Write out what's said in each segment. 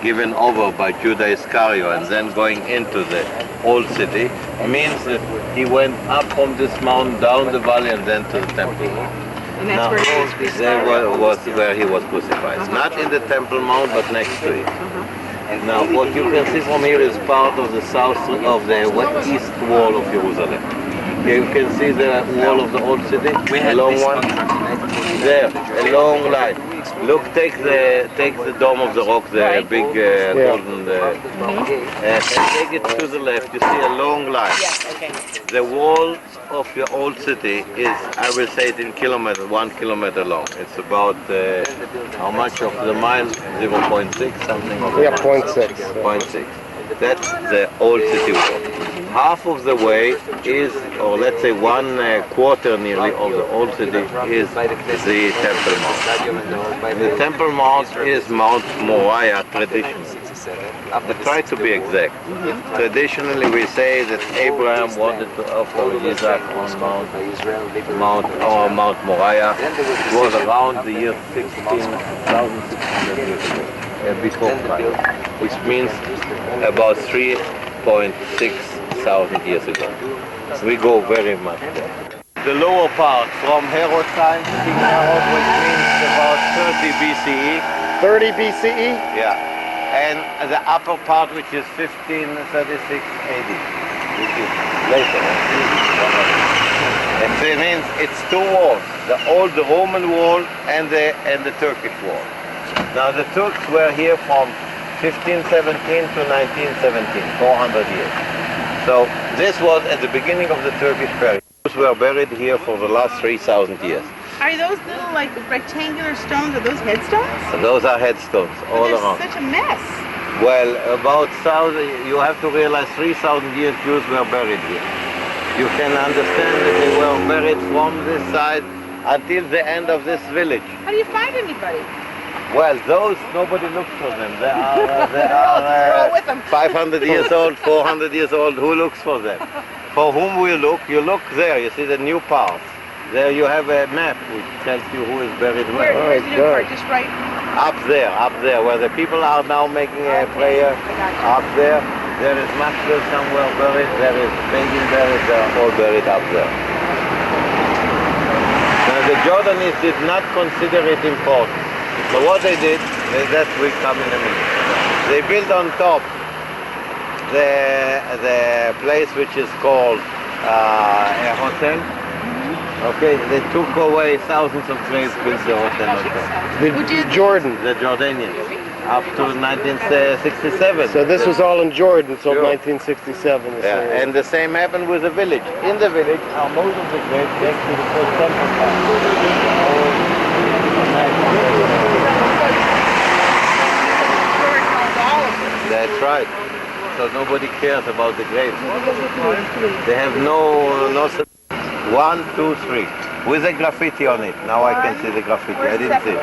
given over by Judas Iscariot and then going into the old city means that he went up from this mountain, down the valley, and then to the Temple Mount. And that's where he was crucified? There was where he was crucified. Not in the Temple Mount, but next to it. Now, what you can see from here is part of the south of the east wall of Jerusalem. Here you can see the wall of the old city, a long one. There, a long line. Look, take the Dome of the Rock, the big golden, and take it to the left. You see a long line. Yes, okay. The wall of the old city is, I will say it in kilometers, 1 kilometer long. It's about, how much of the mile? 0.6, something of the Yeah, mile. 0.6. 0.6. That's the old city wall. Half of the way is, or let's say 1/4 nearly of the old city is the Temple Mount. The Temple Mount is Mount Moriah traditionally. I try to be exact. Traditionally we say that Abraham wanted to offer Isaac on Mount Moriah. It was around the year 16,600 years ago, before Christ, which means about 3.6 thousand years ago. We go very much there. The lower part from Herod time to King Herod, which means about 30 BCE. 30 BCE? Yeah. And the upper part, which is 1536 AD, which is later. It means it's two walls, the old Roman wall and the Turkish wall. Now the Turks were here from 1517 to 1917, 400 years. So this was at the beginning of the Turkish period. Jews were buried here for the last 3,000 years. Are those little, like, rectangular stones, are those headstones? Those are headstones all around. Such a mess. Well, about 1,000, you have to realize 3,000 years Jews were buried here. You can understand that they were buried from this side until the end of this village. How do you find anybody? Well, those, nobody looks for them. They are, with them. 500 years old, 400 years old. Who looks for them? For whom we look, you look there. You see the new part. There you have a map which tells you who is buried where. Where's the new part? Just right. Up there, where the people are now making a prayer. Up there is Maxwell somewhere buried. There is Begin buried. They are all buried up there. Now the Jordanians did not consider it important. So what they did, that will come in a minute. They built on top the place which is called a hotel. Okay, they took away thousands of slaves, built the hotel on top. The Jordanians, up to 1967. So this was all in Jordan until Sure. 1967. Yeah, and the same happened with the village. In the village are most of the graves next to the first temple. That's right. So nobody cares about the graves. They have no 1, 2, 3 with a graffiti on it. Now I can see the graffiti. I didn't see it.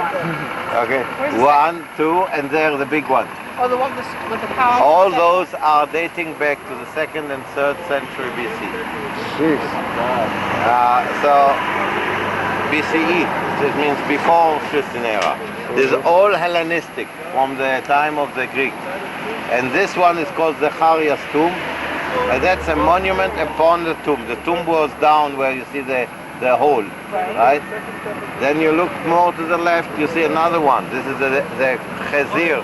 Okay. 1, 2, and there the big one. Oh, the one with the column. All those are dating back to the 2nd and 3rd century BC. Jeez. So BCE, this means before Christian era. This is all Hellenistic from the time of the Greeks. And this one is called Zechariah's tomb. And that's a monument upon the tomb. The tomb was down where you see the hole, right? Then you look more to the left, you see another one. This is the Chazir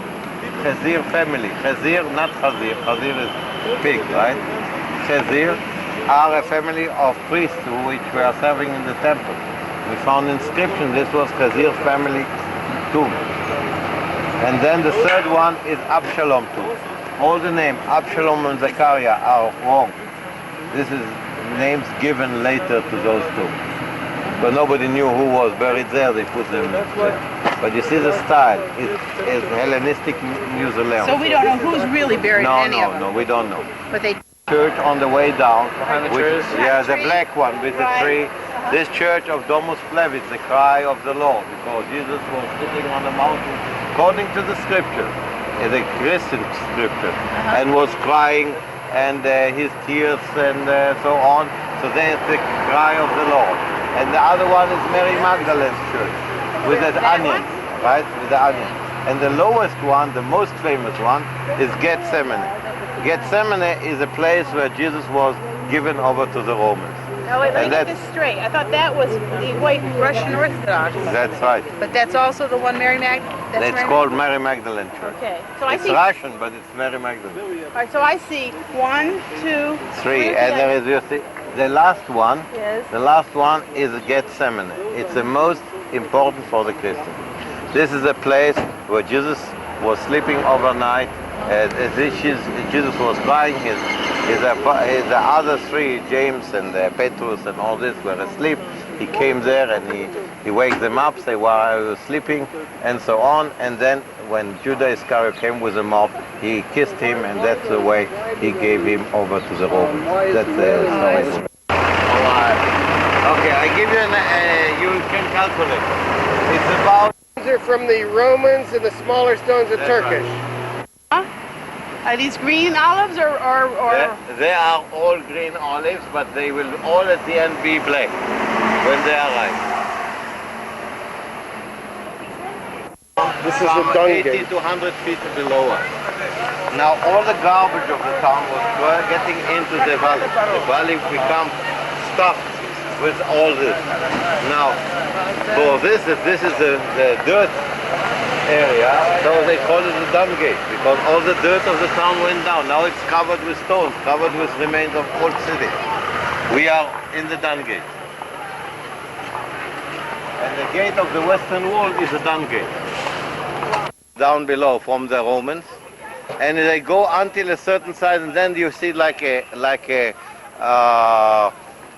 family. Chazir, not Chazir. Chazir is pig, right? Chazir are a family of priests which were serving in the temple. We found inscription. This was Chazir family tomb. And then the third one is Absalom tomb. All the names, Absalom and Zechariah, are wrong. This is names given later to those two. But nobody knew who was buried there, they put them there. But you see the style, it's Hellenistic mausoleum. So we don't know who's really buried in any of them. No, we don't know. But they... Church on the way down, which, yeah, the Tree. black one with the tree. This church of Domus Flevit, the cry of the Lord, because Jesus was sitting on the mountain, according to the scripture, the Christian scripture, and was crying, and his tears and so on. So there's the cry of the Lord. And the other one is Mary Magdalene's church, with that onion, right? With the onion. And the lowest one, the most famous one, is Gethsemane. Gethsemane is a place where Jesus was given over to the Romans. Now wait, let me And get that's- this straight. I thought that was the white Russian Orthodox. That's right. But that's also the one Mary Mag. That's It's Mary called Mary Magdalene Church. Okay. So I It's see. Russian, but it's Mary Magdalene. All right. So I see 1, 2, 3, and there is, you see, the last one. Yes. The last one is Gethsemane. It's the most important for the Christian. This is a place where Jesus was sleeping overnight. Jesus was crying. The other three, James and Petrus and all this, were asleep. He came there and he waked them up, say, "Why are you sleeping?" and so on. And then when Judas Iscariot came with a mob, he kissed him, and that's the way he gave him over to the Romans. That's the story. Okay, I give you you can calculate. It's about. These are from the Romans and the smaller stones are That's Turkish. Are these green olives or? They are all green olives, but they will all at the end be black when they are ripe. This is the From dung 80 gate. to 100 feet below us. Now all the garbage of the town was getting into the valley. The valley becomes stuffed with all this. Now, for this is the dirt area, so they call it the dung gate, because all the dirt of the town went down. Now it's covered with stones, covered with remains of old city. We are in the dung gate. And the gate of the western wall is the dung gate. Down below from the Romans, and they go until a certain size, and then you see like a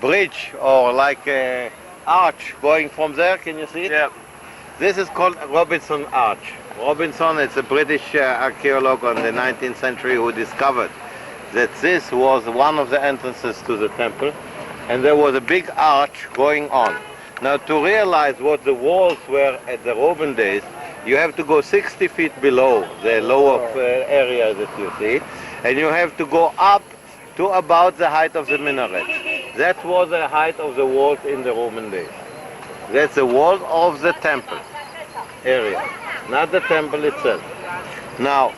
bridge or like a arch going from there. Can you see it? Yeah. This is called Robinson Arch. Robinson is a British archaeologist in the 19th century who discovered that this was one of the entrances to the temple, and there was a big arch going on. Now, to realize what the walls were at the Roman days, you have to go 60 feet below the lower area that you see, and you have to go up to about the height of the minaret. That was the height of the walls in the Roman days. That's the wall of the temple area, not the temple itself. Now,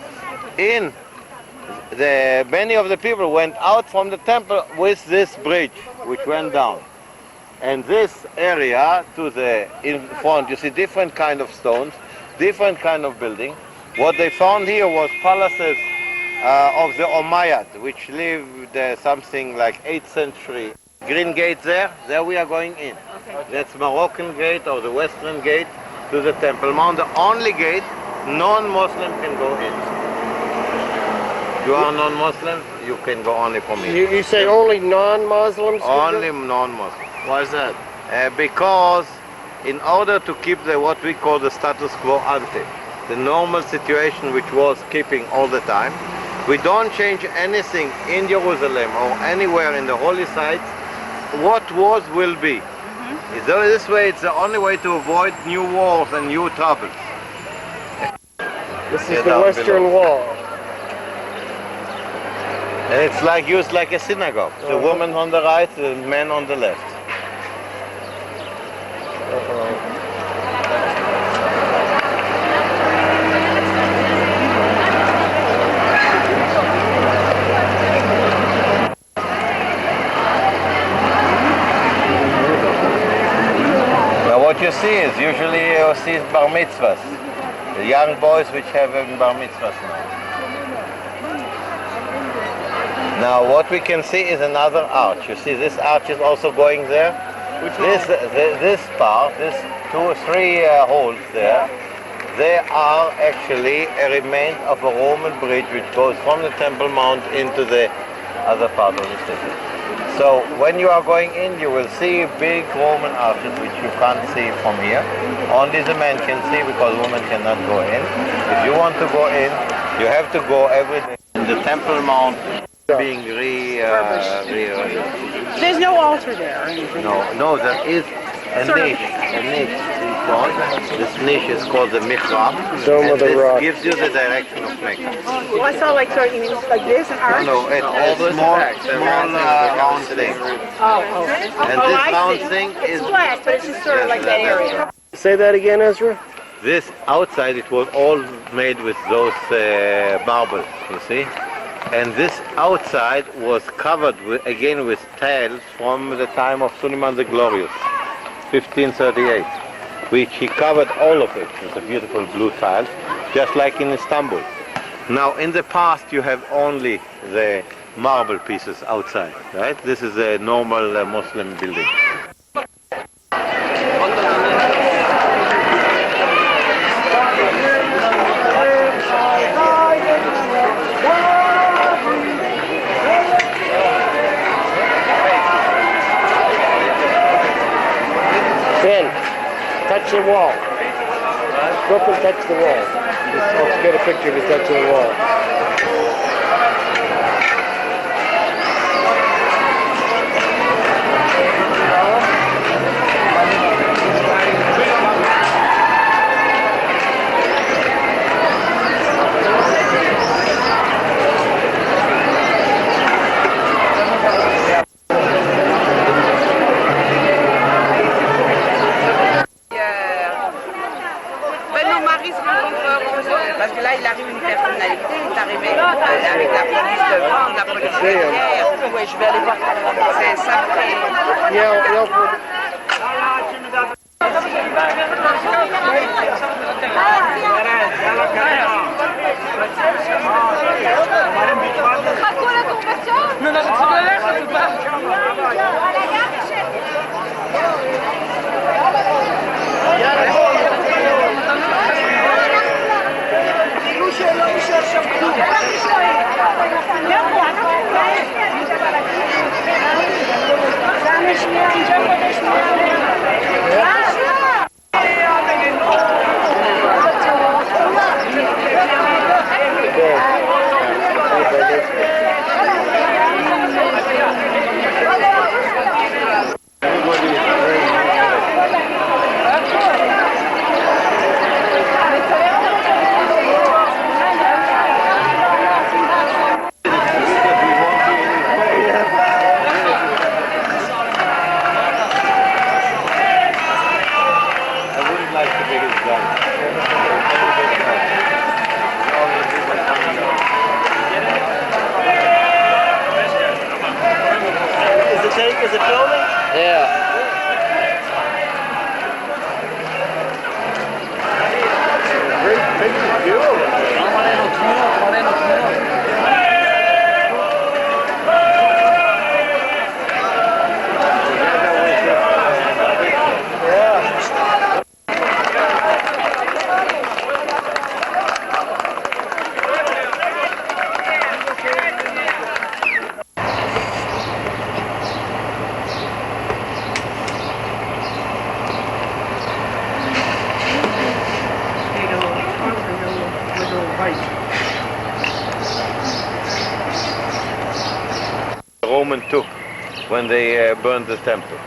many of the people went out from the temple with this bridge, which went down. And this area in front, you see different kind of stones, different kind of building. What they found here was palaces of the Umayyad, which lived something like 8th century. Green gate there we are going in. Okay. That's Moroccan gate or the western gate to the Temple Mount. The only gate non-Muslim can go in. You are non-Muslim, you can go only from here. You say only non-Muslims? can go? Only non-Muslim. Why is that? Because in order to keep what we call the status quo ante, the normal situation which was keeping all the time, we don't change anything in Jerusalem or anywhere in the holy sites. What was will be. So this way, it's the only way to avoid new wars and new troubles. This is Yeah, the down Western below. Wall. And it's used like a synagogue. The woman on the right, the man on the left. Now what you see is usually you see bar mitzvahs. The young boys which have bar mitzvahs now. Now what we can see is another arch. You see this arch is also going there. This part, this 2 or 3 holes there, they are actually a remain of a Roman bridge which goes from the Temple Mount into the other part of the city. So when you are going in, you will see big Roman arches which you can't see from here. Only the men can see because women cannot go in. If you want to go in, you have to go every day. The Temple Mount being There's no altar there or anything. No, there is a Sort of- niche. A niche is called. This niche is called the mihrab. Dome and of the this Rock. gives you the direction of Mecca. Well, I saw like sort of, you mean like this, an arch? No, it's a small round thing. Oh. And Oh, this I round see. thing is It's flat, but it's just sort of like that area. Say that again, Ezra? This outside, it was all made with those marbles, you see. And this outside was covered with, again with tiles from the time of Suleiman the Glorious, 1538, which he covered all of it with a beautiful blue tile, just like in Istanbul. Now, in the past, you have only the marble pieces outside, right? This is a normal Muslim building. Ben, touch the wall. Go up and touch the wall. Let's get a picture of you touching the wall. Parce que là, il arrive une personnalité, il est arrivé avec la police devant, la police derrière. Oui, je vais aller voir par là. C'est ça. Is it filming? Yeah. Great picture, beautiful. Roman took when they burned the temple.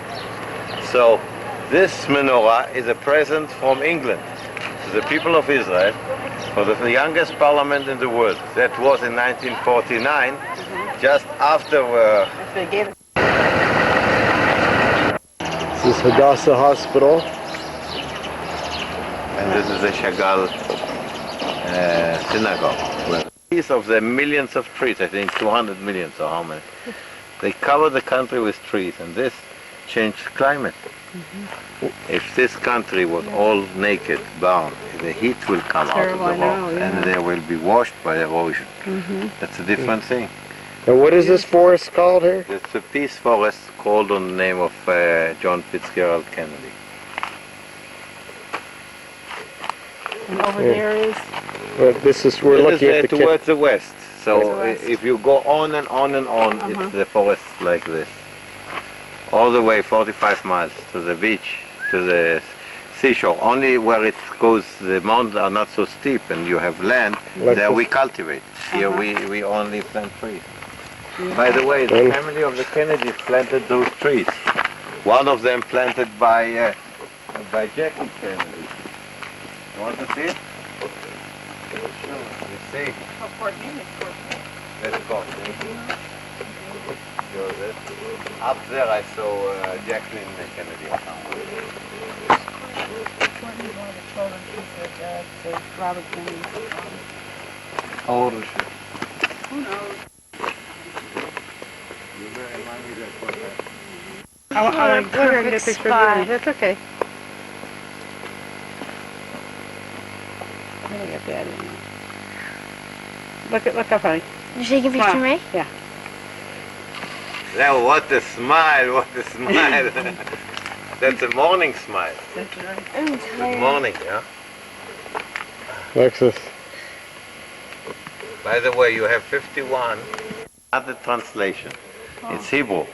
So this menorah is a present from England to the people of Israel for the youngest parliament in the world. That was in 1949, just after This is Hadassah Hospital. and this is the Chagall synagogue. Piece of the millions of trees, I think 200 million or how many. They cover the country with trees, and this changed climate. If this country was all naked, brown, the heat will come out of the rock, and they will be washed by erosion. That's a different thing. And what is this forest called here? It's a peace forest called on the name of John Fitzgerald Kennedy. And over there is... This is, we're looking at the towards the west. So Towards the west. if you go on and on and on, it's the forest like this. All the way 45 miles to the beach, to the seashore. Only where it goes, the mountains are not so steep and you have land, Like there this. we cultivate. Here we only plant trees. By the way, the family of the Kennedys planted those trees. One of them planted by Jackie Kennedy. You want to see it? You see? Let's go. Up there I saw Jacqueline Kennedy. Robert Kennedy. How old is she? Who knows? I want to get a picture of you. That's okay. I'm gonna get that in. Look up, honey. You take a picture of me? Yeah. Now, what a smile, what a smile. That's a morning smile. I'm Good tired. morning, yeah? Alexis. By the way, you have 51. Not the translation. It's Hebrew.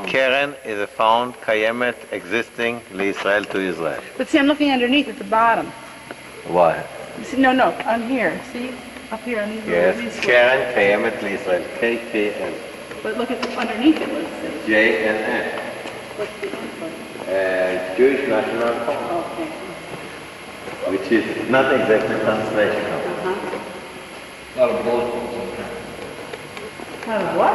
Keren is a found, kayemet, existing, Israel to Israel. But see, I'm looking underneath at the bottom. Why? See, no, on here. See? Up here on these Yes, these Keren, kayemet, Israel. K-K-N. But look at underneath it. What's it? J-N-N. What's the info? Jewish National Song, Okay. which is not exactly translation. Not what?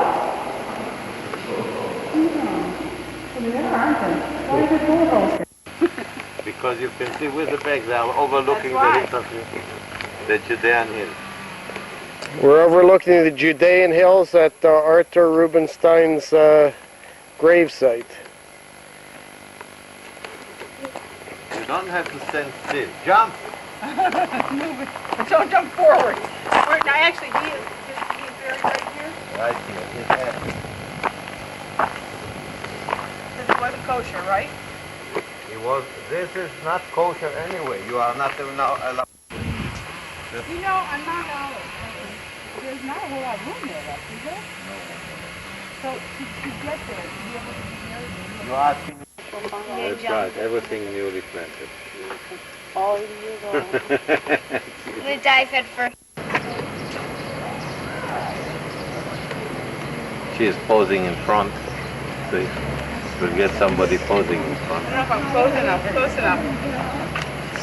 There aren't they? Why is it bulldozers? Because you can see with the back they are overlooking That's the Judean hill. We're overlooking the Judean hills at Arthur Rubinstein's gravesite. You don't have to stand still. Jump! But don't jump forward. Now, actually, he is buried right here. Right here. His head. This wasn't kosher, right? This is not kosher anyway. You are not allowed. You know, I'm not Olive. There's not a whole lot of room there left, is there? So to get there, to be able to be married. You are asking. That's right. Everything newly planted. All years old. We dive head first. She is posing in front. See, we'll get somebody posing in front. I don't know if I'm close enough. Close enough.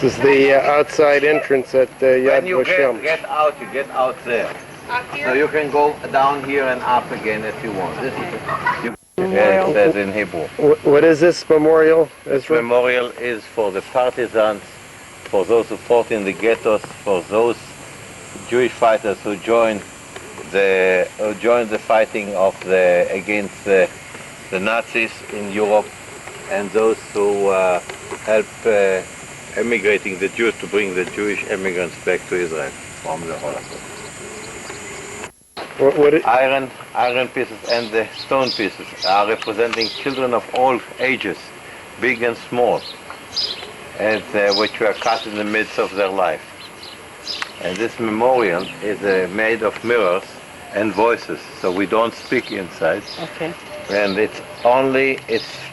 This is the outside entrance at Yad When you Vashem. get out, you get out there. Up So here? you can go down here and up again if you want. This is it says in Hebrew. What is this memorial, This Ezra? memorial is for the partisans, for those who fought in the ghettos, for those Jewish fighters who joined the fighting of against the Nazis in Europe, and those who helped emigrating the Jews to bring the Jewish immigrants back to Israel from the Holocaust. Iron pieces and the stone pieces are representing children of all ages, big and small, and which were cut in the midst of their life. And this memorial is made of mirrors and voices, so we don't speak inside. Okay. And it's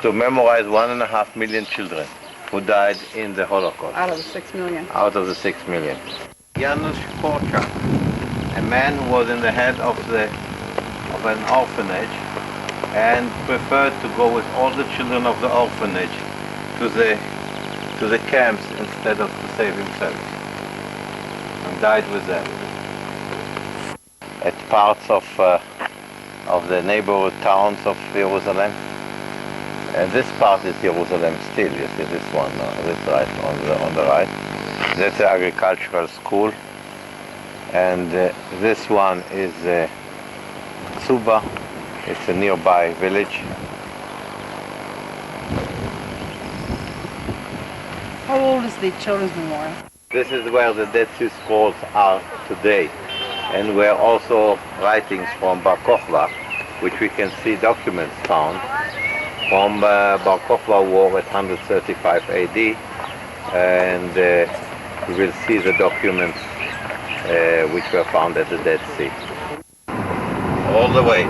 to memorize 1.5 million children who died in the Holocaust. Out of the 6 million. Out of the 6 million. Janusz Korczak, a man who was in the head of an orphanage and preferred to go with all the children of the orphanage to the camps instead of to save himself, and died with them. At parts of the neighborhood towns of Jerusalem, and this part is Jerusalem still. You see this one, this right on the right. That's the agricultural school, and this one is Tzuba. It's a nearby village. How old is the Children's Memorial? This is where the Dead Sea Scrolls are today, and where also writings from Bar Kokhba, which we can see documents found from Bar Kokhba war at 135 AD, and we will see the documents which were found at the Dead Sea. All the way,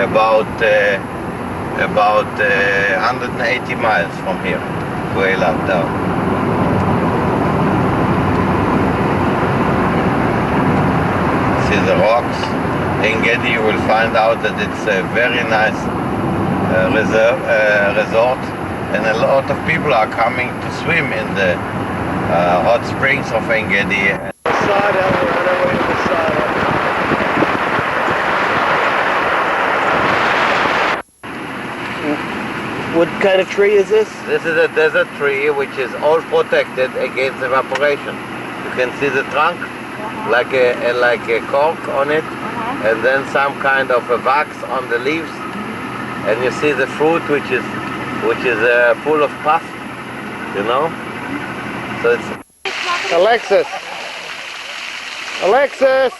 about 180 miles from here, way up down. See the rocks. In Gedi you will find out that it's a very nice resort, and a lot of people are coming to swim in the hot springs of En Gedi. Masada, we're on our way to Masada. What kind of tree is this? This is a desert tree which is all protected against evaporation. You can see the trunk, like a cork on it, and then some kind of a wax on the leaves, and you see the fruit which is full of pus, you know. So it's Alexis. Alexis.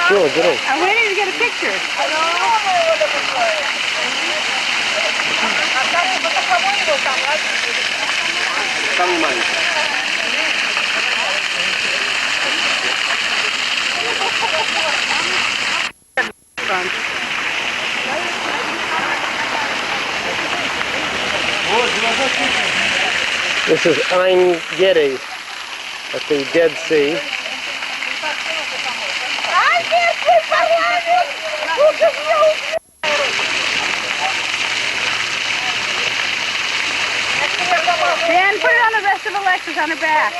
Sure, get in. I'm waiting to get a picture. This is Ein Gedi at the Dead Sea. Dan, put it on the rest of Alexis on her back.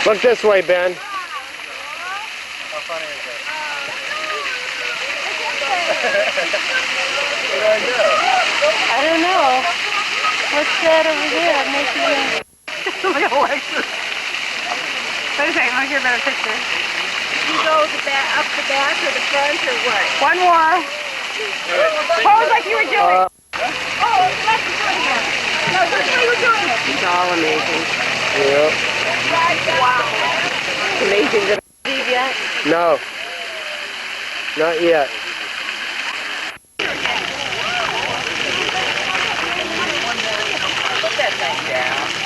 Look this way, Ben. I don't know. What's that over there? Look at Alexis. Wait a second, let me get a better picture. You go up the back or the front or what? One more. Pose like you were doing. Alexis, do it again. No, that's what you were doing. It's all amazing. Yep. Wow. Amazing. Did I leave yet? No. Not yet. Put that thing down.